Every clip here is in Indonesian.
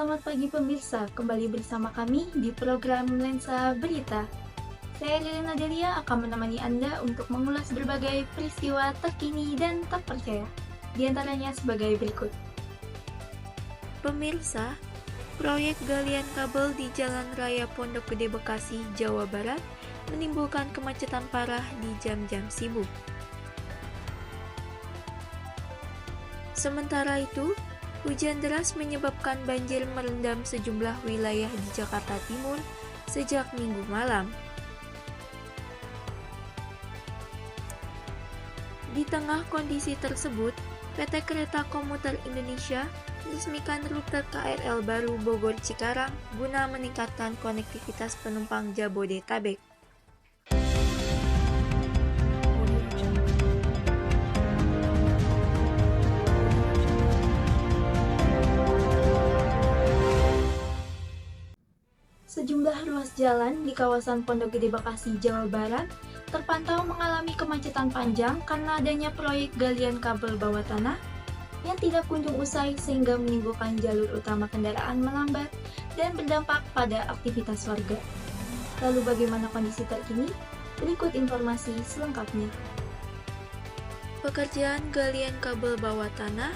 Selamat pagi pemirsa, kembali bersama kami di program Lensa Berita. Saya Liliana Delia akan menemani Anda untuk mengulas berbagai peristiwa terkini dan terpercaya. Di antaranya sebagai berikut. Pemirsa, proyek galian kabel di Jalan Raya Pondok Gede Bekasi, Jawa Barat menimbulkan kemacetan parah di jam-jam sibuk. Sementara itu, hujan deras menyebabkan banjir merendam sejumlah wilayah di Jakarta Timur sejak Minggu malam. Di tengah kondisi tersebut, PT Kereta Komuter Indonesia meresmikan rute KRL baru Bogor-Cikarang guna meningkatkan konektivitas penumpang Jabodetabek. Sejumlah ruas jalan di kawasan Pondok Gede Bekasi, Jawa Barat terpantau mengalami kemacetan panjang karena adanya proyek galian kabel bawah tanah yang tidak kunjung usai sehingga menimbulkan jalur utama kendaraan melambat dan berdampak pada aktivitas warga. Lalu bagaimana kondisi terkini? Berikut informasi selengkapnya. Pekerjaan galian kabel bawah tanah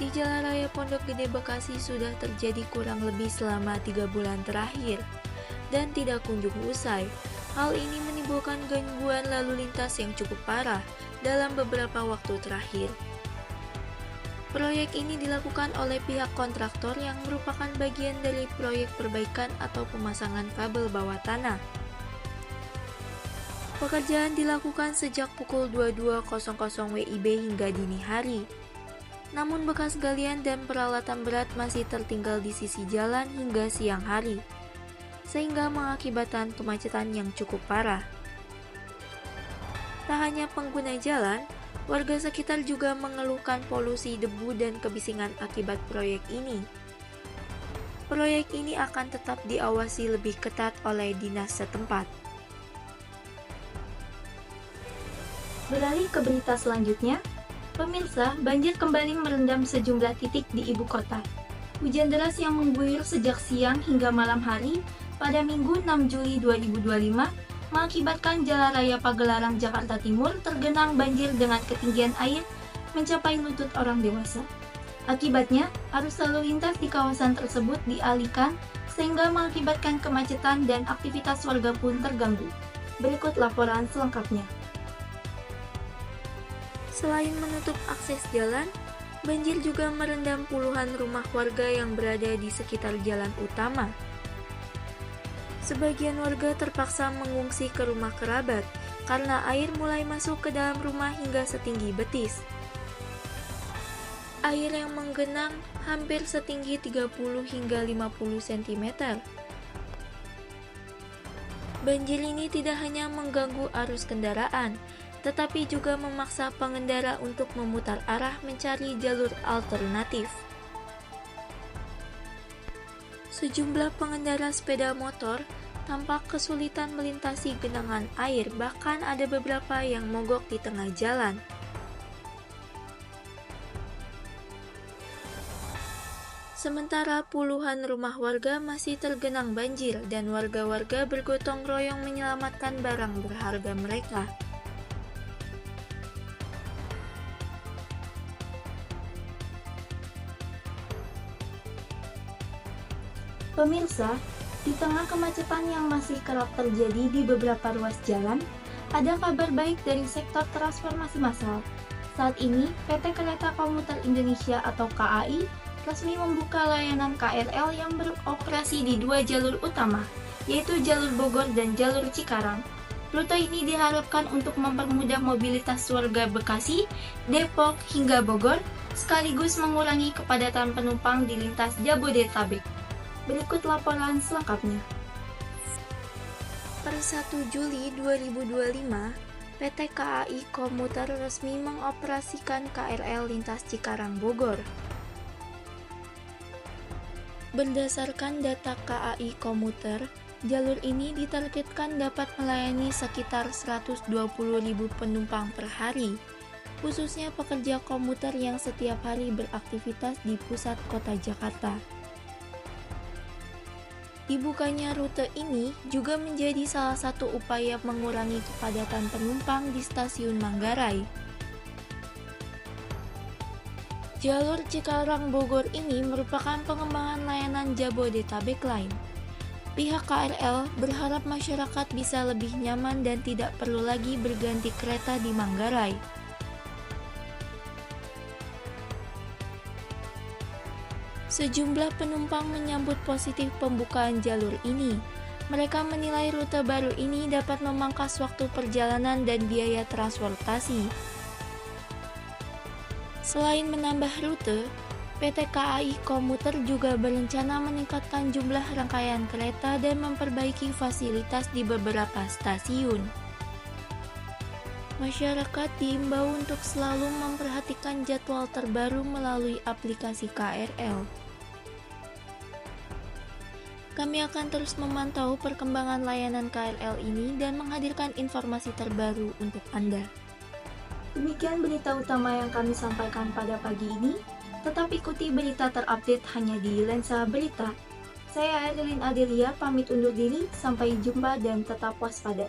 di Jalan Raya Pondok Gede Bekasi sudah terjadi kurang lebih selama 3 bulan terakhir dan tidak kunjung usai. Hal ini menimbulkan gangguan lalu lintas yang cukup parah dalam beberapa waktu terakhir. Proyek ini dilakukan oleh pihak kontraktor yang merupakan bagian dari proyek perbaikan atau pemasangan kabel bawah tanah. Pekerjaan dilakukan sejak pukul 22.00 WIB hingga dini hari. Namun bekas galian dan peralatan berat masih tertinggal di sisi jalan hingga siang hari, sehingga mengakibatkan kemacetan yang cukup parah. Tak hanya pengguna jalan, warga sekitar juga mengeluhkan polusi debu dan kebisingan akibat proyek ini. Proyek ini akan tetap diawasi lebih ketat oleh dinas setempat. Beralih ke berita selanjutnya, pemirsa, banjir kembali merendam sejumlah titik di ibu kota. Hujan deras yang mengguyur sejak siang hingga malam hari pada Minggu 6 Juli 2025 mengakibatkan Jalan Raya Pagelarang Jakarta Timur tergenang banjir dengan ketinggian air mencapai lutut orang dewasa. Akibatnya, arus lalu lintas di kawasan tersebut dialihkan sehingga mengakibatkan kemacetan dan aktivitas warga pun terganggu. Berikut laporan selengkapnya. Selain menutup akses jalan, banjir juga merendam puluhan rumah warga yang berada di sekitar jalan utama. Sebagian warga terpaksa mengungsi ke rumah kerabat karena air mulai masuk ke dalam rumah hingga setinggi betis. Air yang menggenang hampir setinggi 30 hingga 50 cm. Banjir ini tidak hanya mengganggu arus kendaraan, tetapi juga memaksa pengendara untuk memutar arah mencari jalur alternatif. Sejumlah pengendara sepeda motor tampak kesulitan melintasi genangan air, bahkan ada beberapa yang mogok di tengah jalan. Sementara puluhan rumah warga masih tergenang banjir dan warga-warga bergotong royong menyelamatkan barang berharga mereka. Pemirsa, di tengah kemacetan yang masih kerap terjadi di beberapa ruas jalan, ada kabar baik dari sektor transformasi massal. Saat ini, PT Kereta Komuter Indonesia atau KAI resmi membuka layanan KRL yang beroperasi di 2 jalur utama, yaitu jalur Bogor dan jalur Cikarang. Rute ini diharapkan untuk mempermudah mobilitas warga Bekasi, Depok, hingga Bogor, sekaligus mengurangi kepadatan penumpang di lintas Jabodetabek. Berikut laporan selengkapnya. Per 1 Juli 2025, PT KAI Komuter resmi mengoperasikan KRL lintas Cikarang Bogor. Berdasarkan data KAI Komuter, jalur ini ditargetkan dapat melayani sekitar 120.000 penumpang per hari, khususnya pekerja komuter yang setiap hari beraktivitas di pusat kota Jakarta. Dibukanya rute ini juga menjadi salah satu upaya mengurangi kepadatan penumpang di stasiun Manggarai. Jalur Cikarang-Bogor ini merupakan pengembangan layanan Jabodetabek Line. Pihak KRL berharap masyarakat bisa lebih nyaman dan tidak perlu lagi berganti kereta di Manggarai. Sejumlah penumpang menyambut positif pembukaan jalur ini. Mereka menilai rute baru ini dapat memangkas waktu perjalanan dan biaya transportasi. Selain menambah rute, PT KAI Komuter juga berencana meningkatkan jumlah rangkaian kereta dan memperbaiki fasilitas di beberapa stasiun. Masyarakat diimbau untuk selalu memperhatikan jadwal terbaru melalui aplikasi KRL. Kami akan terus memantau perkembangan layanan KRL ini dan menghadirkan informasi terbaru untuk Anda. Demikian berita utama yang kami sampaikan pada pagi ini. Tetap ikuti berita terupdate hanya di Lensa Berita. Saya Evelyn Adelia pamit undur diri, sampai jumpa dan tetap waspada.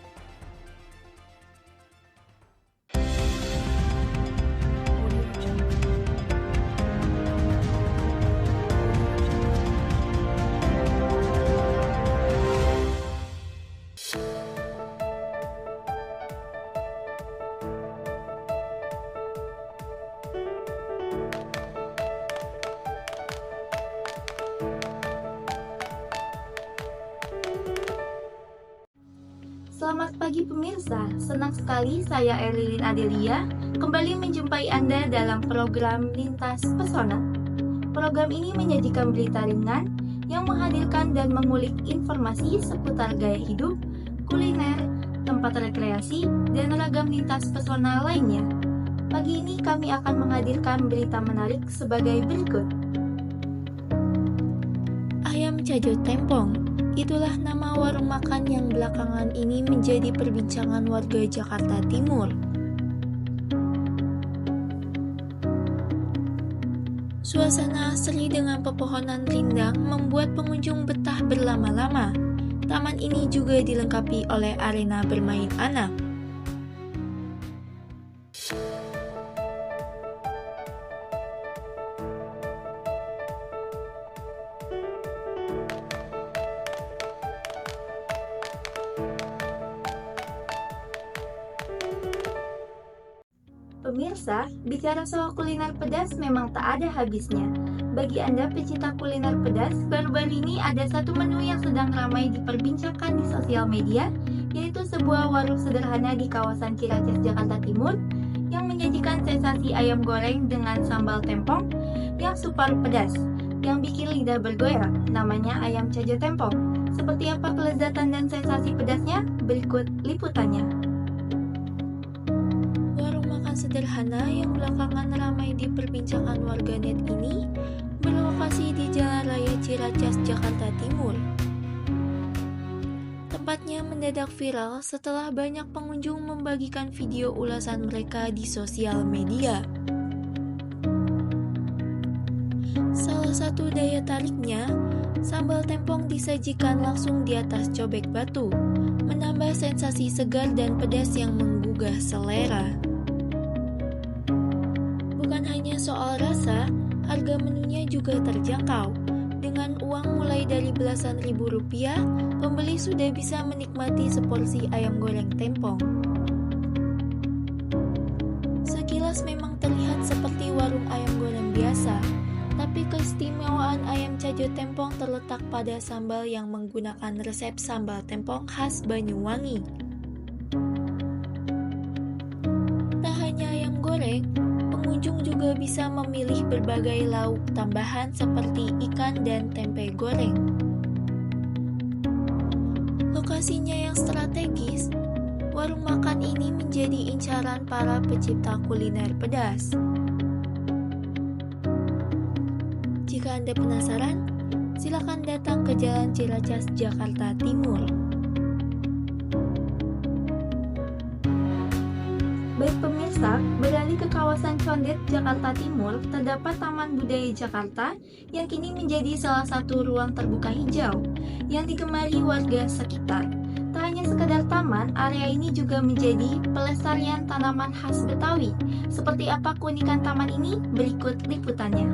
Selamat pagi pemirsa, senang sekali saya Evelyn Adelia kembali menjumpai Anda dalam program Lintas Pesona. Program ini menyajikan berita ringan yang menghadirkan dan mengulik informasi seputar gaya hidup, kuliner, tempat rekreasi, dan ragam lintas pesona lainnya. Pagi ini kami akan menghadirkan berita menarik sebagai berikut. Ayam Cajo Tempong. Itulah nama warung makan yang belakangan ini menjadi perbincangan warga Jakarta Timur. Suasana asri dengan pepohonan rindang membuat pengunjung betah berlama-lama. Taman ini juga dilengkapi oleh arena bermain anak. Pemirsa, bicara soal kuliner pedas memang tak ada habisnya. Bagi Anda pecinta kuliner pedas, baru-baru ini ada satu menu yang sedang ramai diperbincangkan di sosial media, yaitu sebuah warung sederhana di kawasan Ciracas, Jakarta Timur, yang menyajikan sensasi ayam goreng dengan sambal tempong yang super pedas, yang bikin lidah bergoyang, namanya ayam Cajo Tempong. Seperti apa kelezatan dan sensasi pedasnya? Berikut liputannya. Sederhana yang belakangan ramai diperbincangkan warganet ini berlokasi di Jalan Raya Ciracas, Jakarta Timur. Tempatnya mendadak viral setelah banyak pengunjung membagikan video ulasan mereka di sosial media. Salah satu daya tariknya, sambal tempong disajikan langsung di atas cobek batu, menambah sensasi segar dan pedas yang menggugah selera. Bukan hanya soal rasa, harga menunya juga terjangkau. Dengan uang mulai dari belasan ribu rupiah, pembeli sudah bisa menikmati seporsi ayam goreng tempong. Sekilas memang terlihat seperti warung ayam goreng biasa, tapi keistimewaan ayam Cajo Tempong terletak pada sambal yang menggunakan resep sambal tempong khas Banyuwangi. Tak hanya ayam goreng, pengunjung juga bisa memilih berbagai lauk tambahan seperti ikan dan tempe goreng. Lokasinya yang strategis, warung makan ini menjadi incaran para pecinta kuliner pedas. Jika Anda penasaran, silakan datang ke Jalan Ciracas, Jakarta Timur. Baik pemirsa, beralih ke kawasan Condet, Jakarta Timur, terdapat Taman Budaya Jakarta yang kini menjadi salah satu ruang terbuka hijau yang digemari warga sekitar. Tak hanya sekedar taman, area ini juga menjadi pelestarian tanaman khas Betawi. Seperti apa keunikan taman ini? Berikut liputannya.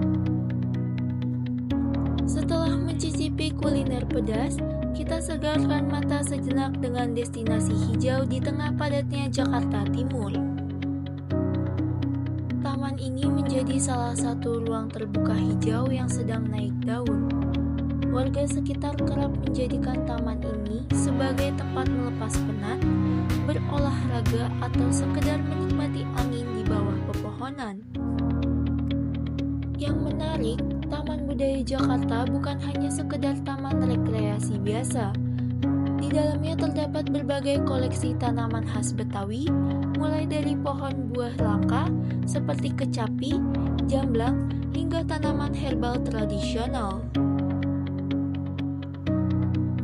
Setelah mencicipi kuliner pedas, kita segarkan mata sejenak dengan destinasi hijau di tengah padatnya Jakarta Timur. Taman ini menjadi salah satu ruang terbuka hijau yang sedang naik daun. Warga sekitar kerap menjadikan taman ini sebagai tempat melepas penat, berolahraga, atau sekedar menikmati angin di bawah pepohonan. Yang menarik, Taman Budaya Jakarta bukan hanya sekedar taman rekreasi biasa. Di dalamnya terdapat berbagai koleksi tanaman khas Betawi, mulai dari pohon buah langka seperti kecapi, jamblang, hingga tanaman herbal tradisional.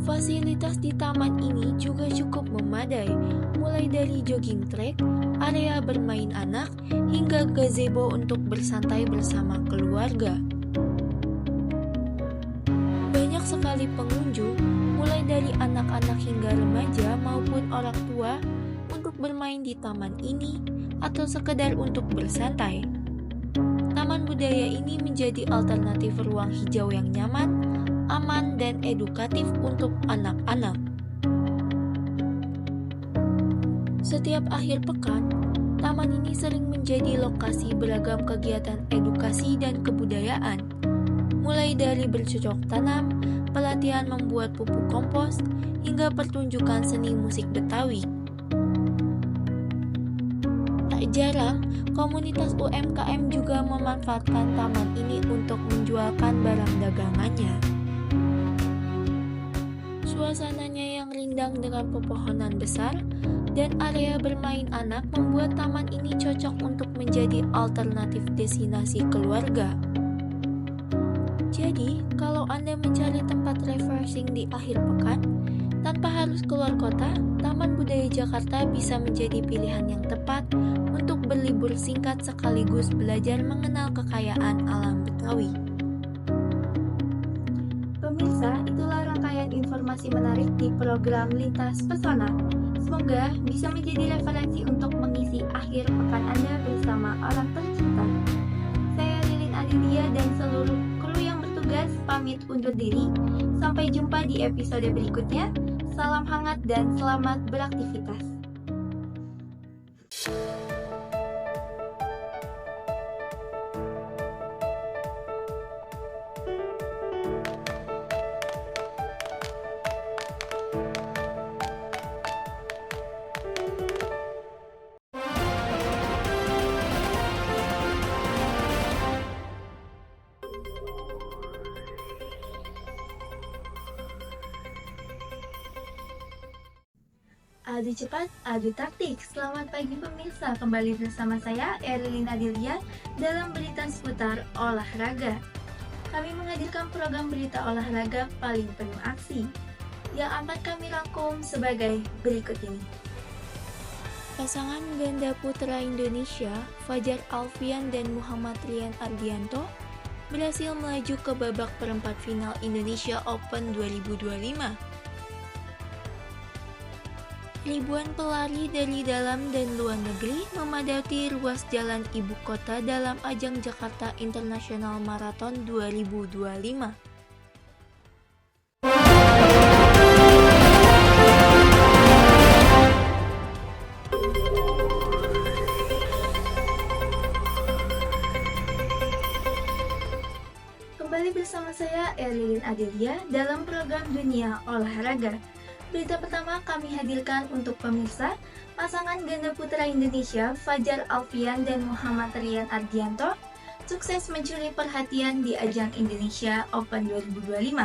Fasilitas di taman ini juga cukup memadai, mulai dari jogging track, area bermain anak, hingga gazebo untuk bersantai bersama keluarga. Banyak sekali pengunjung, mulai dari anak-anak hingga remaja maupun orang tua, untuk bermain di taman ini atau sekedar untuk bersantai. Taman budaya ini menjadi alternatif ruang hijau yang nyaman, aman, dan edukatif untuk anak-anak. Setiap akhir pekan, taman ini sering menjadi lokasi beragam kegiatan edukasi dan kebudayaan, mulai dari bercocok tanam, pelatihan membuat pupuk kompos, hingga pertunjukan seni musik Betawi. Tak jarang, komunitas UMKM juga memanfaatkan taman ini untuk menjualkan barang dagangannya. Suasananya yang rindang dengan pepohonan besar dan area bermain anak membuat taman ini cocok untuk menjadi alternatif destinasi keluarga. Jadi, kalau Anda mencari tempat refreshing di akhir pekan, tanpa harus keluar kota, Taman Budaya Jakarta bisa menjadi pilihan yang tepat untuk berlibur singkat sekaligus belajar mengenal kekayaan alam Betawi. Pemirsa, itulah rangkaian informasi menarik di program Lintas Pesona. Semoga bisa menjadi referensi untuk mengisi akhir pekan Anda bersama orang tercinta. Saya Lilin Adilia dan seluruh kru yang bertugas pamit undur diri. Sampai jumpa di episode berikutnya. Salam hangat dan selamat beraktivitas. Adu cepat, adu taktik. Selamat pagi pemirsa, kembali bersama saya Erlin Adilia dalam berita seputar olahraga. Kami menghadirkan program berita olahraga paling penuh aksi yang akan kami rangkum sebagai berikut ini. Pasangan ganda putra Indonesia, Fajar Alfian dan Muhammad Rian Ardianto, berhasil melaju ke babak perempat final Indonesia Open 2025. Ribuan pelari dari dalam dan luar negeri memadati ruas jalan ibu kota dalam ajang Jakarta International Marathon 2025. Kembali bersama saya Erlin Adelia dalam program Dunia Olahraga. Berita pertama kami hadirkan untuk pemirsa, pasangan ganda putra Indonesia Fajar Alfian dan Muhammad Rian Ardianto sukses mencuri perhatian di ajang Indonesia Open 2025.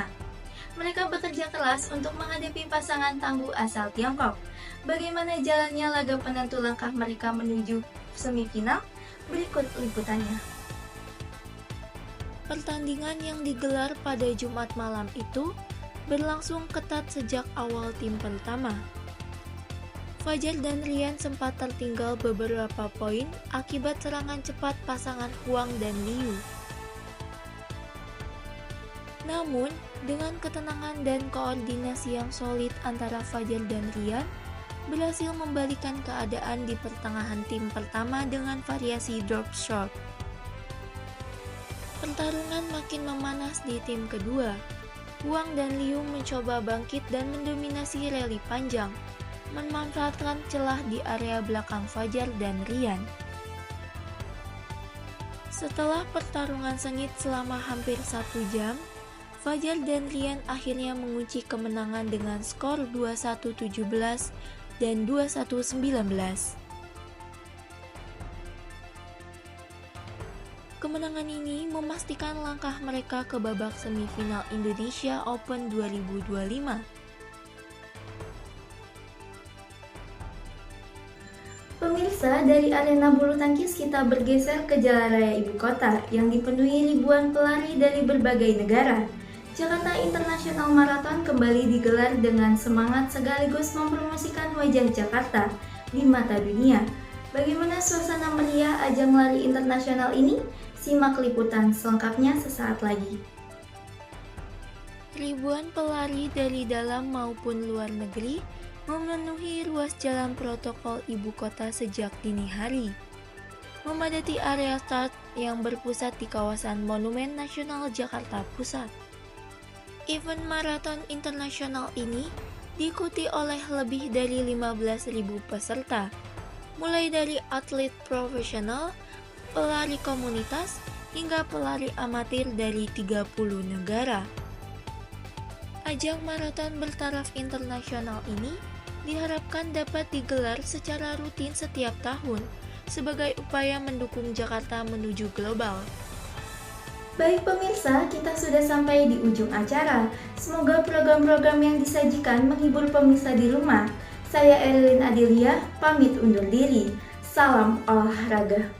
Mereka bekerja keras untuk menghadapi pasangan tangguh asal Tiongkok. Bagaimana jalannya laga penentu langkah mereka menuju semifinal? Berikut liputannya. Pertandingan yang digelar pada Jumat malam itu berlangsung ketat sejak awal tim pertama. Fajar dan Rian sempat tertinggal beberapa poin akibat serangan cepat pasangan Huang dan Liu. Namun, Dengan ketenangan dan koordinasi yang solid antara Fajar dan Rian, berhasil membalikan keadaan di pertengahan tim pertama dengan variasi drop shot. Pertarungan makin memanas di tim kedua. Huang dan Liu mencoba bangkit dan mendominasi rally panjang, memanfaatkan celah di area belakang Fajar dan Rian. Setelah pertarungan sengit selama hampir 1 jam, Fajar dan Rian akhirnya mengunci kemenangan dengan skor 21-17 dan 21-19. Kemenangan ini memastikan langkah mereka ke babak semifinal Indonesia Open 2025. Pemirsa, dari arena bulu tangkis kita bergeser ke Jalan Raya Ibu Kota yang dipenuhi ribuan pelari dari berbagai negara. Jakarta International Marathon kembali digelar dengan semangat sekaligus mempromosikan wajah Jakarta di mata dunia. Bagaimana suasana meriah ajang lari internasional ini? Simak liputan selengkapnya sesaat lagi. Ribuan pelari dari dalam maupun luar negeri memenuhi ruas jalan protokol ibu kota sejak dini hari, memadati area start yang berpusat di kawasan Monumen Nasional Jakarta Pusat. Event maraton internasional ini diikuti oleh lebih dari 15.000 peserta, mulai dari atlet profesional, pelari komunitas, hingga pelari amatir dari 30 negara. Ajang maraton bertaraf internasional ini diharapkan dapat digelar secara rutin setiap tahun sebagai upaya mendukung Jakarta menuju global. Baik pemirsa, kita sudah sampai di ujung acara. Semoga program-program yang disajikan menghibur pemirsa di rumah. Saya Erilin Adilia, pamit undur diri. Salam olahraga.